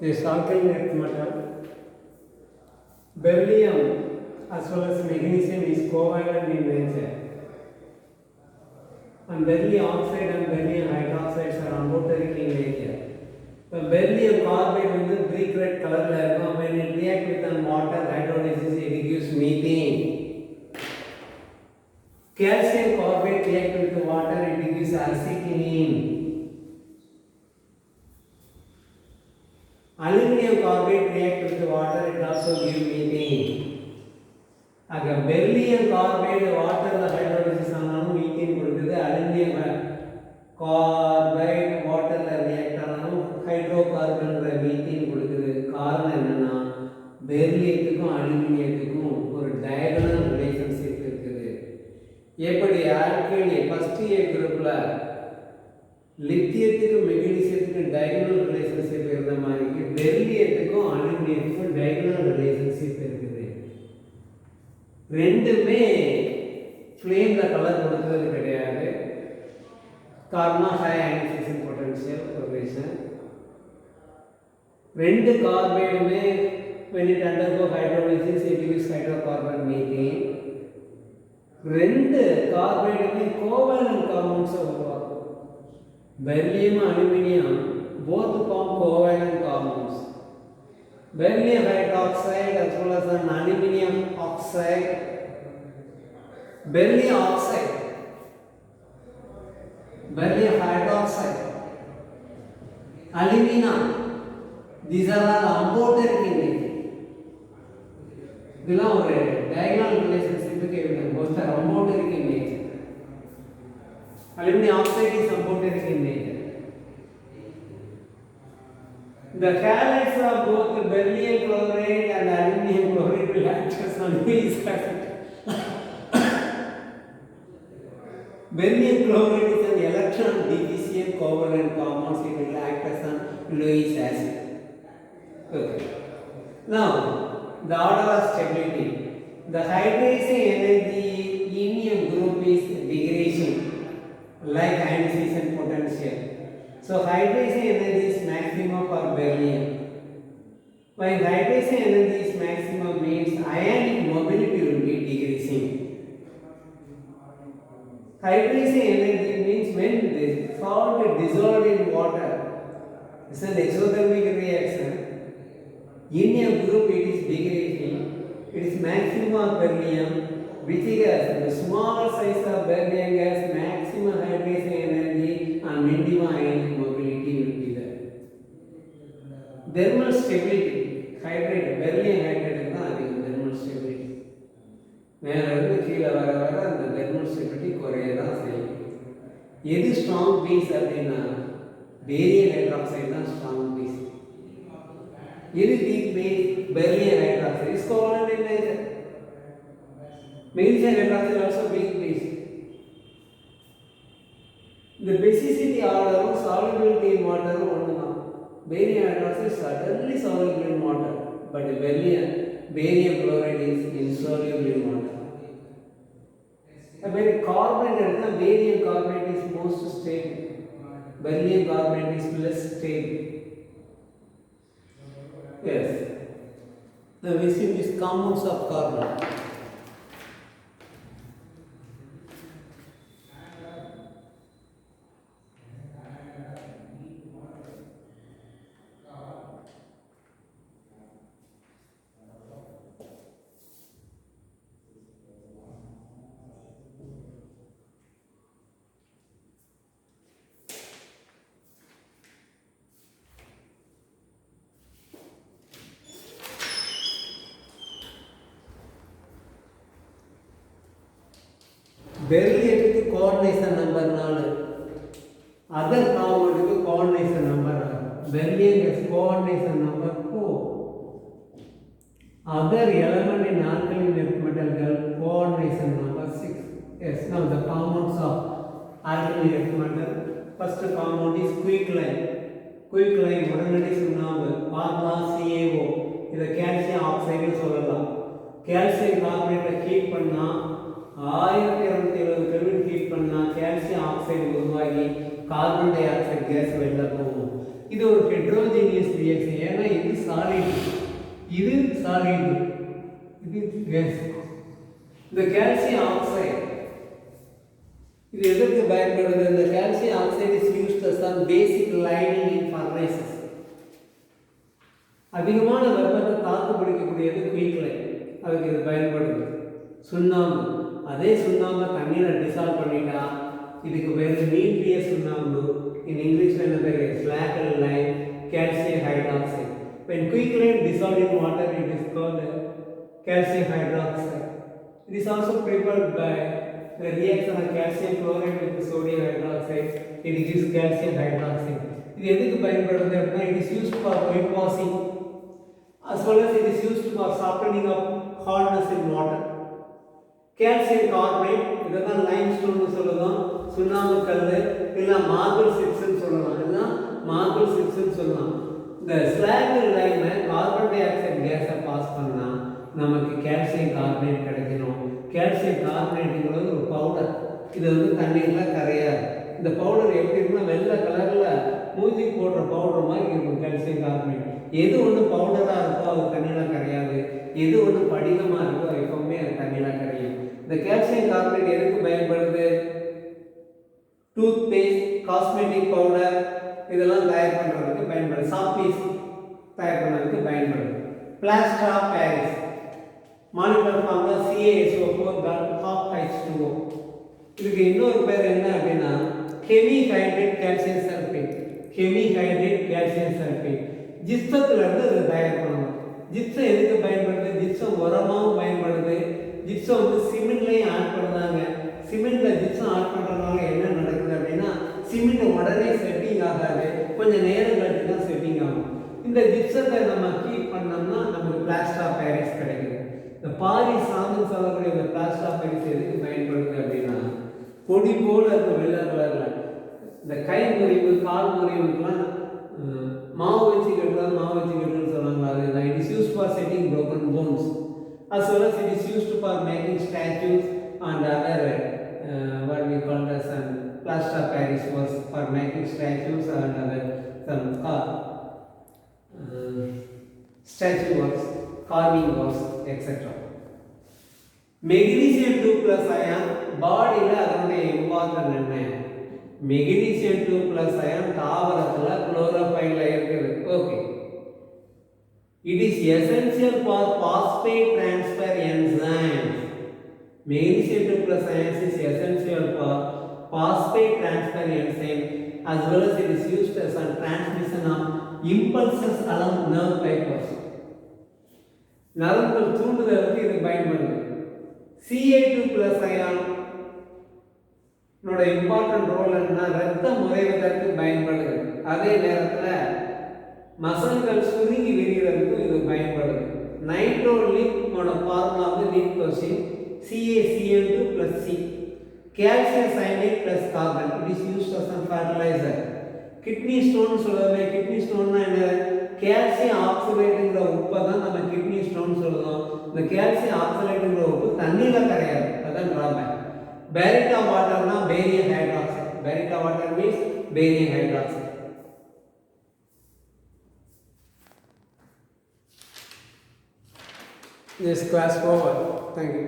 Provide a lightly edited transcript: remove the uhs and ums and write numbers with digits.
This alkyl earth metal, beryllium as well as magnesium is covalent in nature, and beryllium oxide and beryllium hydroxides are amphoteric in nature. The beryllium carbide வந்து brick red colorல இருக்கும். When it react with the water hydrolysis, it gives methane. Calcium carbide react with the water, it gives acetylene. Aluminum carbide react with the water, it also gives methane. ஆக beryllium carbide வாட்டர்ல hydrolysis ஆனாலும் methane கொடுக்குது. Aluminium carbide வாட்டர்ல react ஆனாலும் hydro கார்பன்ற methane கொடுக்குது. காரணம் என்னன்னா பெரிலியத்துக்கும் அலுமினியத்துக்கும் ஒரு டயகனல் ரிலேஷன்ஷிப் இருக்குது. எப்படி ஆல்கைல் ஃபர்ஸ்ட் ஏ குரூப்ல லித்தியத்துக்கும் மெக்னீசியத்துக்கும் டயகனல் ரிலேஷன்ஷிப் இருந்த மாதிரி பெரிலியத்துக்கும் அலுமினியத்துக்கும் டயகனல் ரிலேஷன்ஷிப் இருக்குது. ரெண்டுமே ஃப்ளேம்ல கலர் கொடுக்கிறது கிடையாது. காரணம் ஹை அயனைசேஷன் பொட்டன்ஷியல் ப்ரொபரேஷன். ரெண்டு கார்பைடுமே when it undergo hydrolysis it gives hydrocarbon methane. ரெண்டு கார்பைடுமே கோவலன்ட் காம்பவுண்ட்ஸ் உருவாக்கும். Beryllium aluminium both form covalent compounds. Beryllium hydroxide as well as an aluminum oxide, beryllium oxide, beryllium hydroxide, aluminum, these are all amphoteric in nature. இதெல்லாம் ஒரு diagonal relationship கேட்குது. both are amphoteric in nature. Aluminum oxide is amphoteric in nature. The halides of both beryllium chloride and aluminum chloride will act as anhydrous acid. Beryllium chloride is an electron deficient covalent compound. It will act as an Lewis acid. Okay. Now, the order of stability. The hydration energy in a group is decreasing, like ionization potential. So hydration energy is maximum for beryllium. When hydration energy is maximum means ionic mobility will be decreasing. Hydration energy means when the salt is dissolved in water. It's an exothermic reaction. In a group it is decreasing. It is maximum of beryllium. Which gas? The smaller size of beryllium gas maximum hydration energy and minimum ionic mobility will be there. Thermal stability, hydrate, beryllium hydrate is not thermal stability. மேலே இருந்து கீழே வர வர அந்த thermal stability குறைய தான் செய்யும். எது ஸ்ட்ராங் பேஸ் அப்படின்னா பேரியம் ஹைட்ராக்சைடு தான் ஸ்ட்ராங் பேஸ். எது weak base? Beryllium hydroxide is covalent in nature. Magnesium hydroxide also weak base. The basicity order solubility in water only. Barium hydroxide is certainly soluble in water, but barium chloride is insoluble in water. When carbonate and barium carbonate is most stable, beryllium carbonate is less stable. Yes. Now we see these compounds of carbon. பெரிலியத்துக்கு coordination number 4, other காம்பவுண்டுக்கு coordination number 6. Beryllium coordination number 4. Other element in alkaline earth metal coordination number 6. Yes, now the compounds of alkaline earth metal. First compound is quicklime. Quicklime உடனடி சுண்ணாம்பு, பார்க்கலாம் CaO. இதை calcium oxide சொல்லலாம். Calcium கார்பனேட்டை heat பண்ணா 1270 kelvin heat பண்ணா calcium oxide உருவாகி carbon di oxide case வெளில போகும். இது ஒரு ஹெட்ரோஜீனியஸ் ரியாக்ஷன். ஏன்னா இது சாலிட், இது சாலிட், இது கேஸ். இந்த கால்சியம் ஆக்சைடு இது எதற்கு பயன்படுது? இந்த calcium oxide is used as a basic lining in furnaces. அதிகமான வெப்பத்தை தாக்கு பிடிக்கக்கூடியது குயிக்லைன், அதுக்கு இது பயன்படுது. சுண்ணாம்பு, அதே சுண்ணாம்பை தண்ணியில் டிசால்வ் பண்ணிட்டா இதுக்கு பேர் நீட்டிய சுண்ணாம்பு. இன் இங்கிலீஷில் என்ன பேர்? Slaked lime calcium hydroxide. when quicklime dissolved in water it is called calcium hydroxide. It is also prepared by the reaction of calcium chloride with sodium hydroxide. It gives calcium hydroxide. இது எதுக்கு பயன்படுது அப்படின்னா it is used for whitewashing as well as it is used for softening of hardness in water. calcium carbonate இதுதான் limestone சொல்லுவோம், சுண்ணாம்பு கல், இல்ல marble chips சொல்லலாம், இதுதான் மார்பிள் சிப்ஸ் சொல்லலாம். இந்த ஸ்லாக் லைனை கார்பன் டை ஆக்சைடு கேஸை பாஸ் பண்ணா நமக்கு கால்சியம் கார்பனேட் கிடைக்கணும். கால்சியம் கார்பனேட்டுங்கிறது ஒரு பவுடர், இது தண்ணீரில் கரையாது. இந்த பவுடர் எப்படி இருக்குன்னா வெள்ளை கலரில் மூஞ்சி போடுற பவுடர் மாதிரி இருக்கும் கால்சியம் கார்பனேட். எது பவுடராக இருக்கோ அது தண்ணியில் கரையாது, எது படிகமாக இருக்கோ எப்பவுமே அது தண்ணியில் கரையும். இந்த கால்சியம் கார்பனேட் எதுக்கு பயன்படுது? டூத் பேஸ்ட், காஸ்மெட்டிக் பவுடர் இதெல்லாம் தயார் பண்ணுறதுக்கு பயன்படுது. சாப்பீஸ் தயார் பண்ணுறதுக்கு பயன்படுது. Plaster of Paris molecular form தான் CaSO4 இதுக்கு இன்னொரு பேர் என்ன அப்படின்னா hemihydrate calcium sulphate. Hemihydrate calcium sulphate ஜிப்சத்துலேருந்து அதை தயார் பண்ணணும். ஜிப்சம் எதுக்கு பயன்படுது? ஜிப்சம் உரமாகவும் பயன்படுது. ஜிப்சம் சிமெண்ட்லேயும் ஆட் பண்ணுறாங்க. சிமெண்ட்டில் ஜிப்சம் ஆட் பண்ணுறதுனால என்ன நடக்குது அப்படின்னா சிமெண்ட் உடனே செட்டிங் ஆகாது, கொஞ்சம் நேரம் கழிச்சு தான் செட்டிங் ஆகும். இந்த ஜிப்சத்தை நம்ம கீப் பண்ணோம்னா நமக்கு பிளாஸ்டர் ஆஃப் பாரிஸ் கிடைக்குது. இந்த பாரிஸ் சாதம் சொல்லக்கூடிய இந்த பிளாஸ்டர் ஆஃப் பாரிஸ் எதுக்கு பயன்படுது அப்படின்னா பொடி போல இருக்கும் வெள்ளை கலரில். இந்த கை முறிவு, கால் முறிவுக்கெல்லாம் மாவு வச்சு கட்டுறது, மாவு வச்சு கட்டுறதுன்னு சொன்னாங்க. அது it is used for setting broken bones as well as it is used for making statues and other what we call as plaster of Paris was for making statues and other some statue works, carving works, etc. Magnesium 2+ ion பாடியில் அதனுடைய important என்ன? Magnesium 2+ ion தாவரத்தில் குளோரோஃபைலில் இருக்குது. Okay, it is essential for phosphate transfer enzymes. Magnesium 2+ ion is essential for phosphate transfer enzyme as well as it is used as a transmission of impulses along nerve fibers. நரம்புகள் தூண்டுதலுக்கு இது பயன்படுது. Ca2+ ion important role என்ன? ரத்தம் உறைவதற்கு பயன்படுது. அதே நேரத்தில் மசல்கள் சுருங்கி விரிகிறதுக்கு இது பயன்படுது. நைட்ரோலிக்கோட formula நிக்டோசின் CaCl2+C. calcium cyanide plus carbon. It is used as a fertilizer. Kidney stone சொல்லுவோமே, கிட்னி ஸ்டோன்னா என்ன? கால்சியம் ஆக்சலேட்டுங்கிற உப்பை தான் நம்ம கிட்னி ஸ்டோன் சொல்லுவோம். இந்த கால்சியம் ஆக்சலேட்டுங்கிற உப்பு தண்ணியில் கரையாது, அதுதான் ட்ராபேக். பேரிட்டா வாட்டர்னா barium hydroxide. Baryta water means barium hydroxide. This class over. Thank you.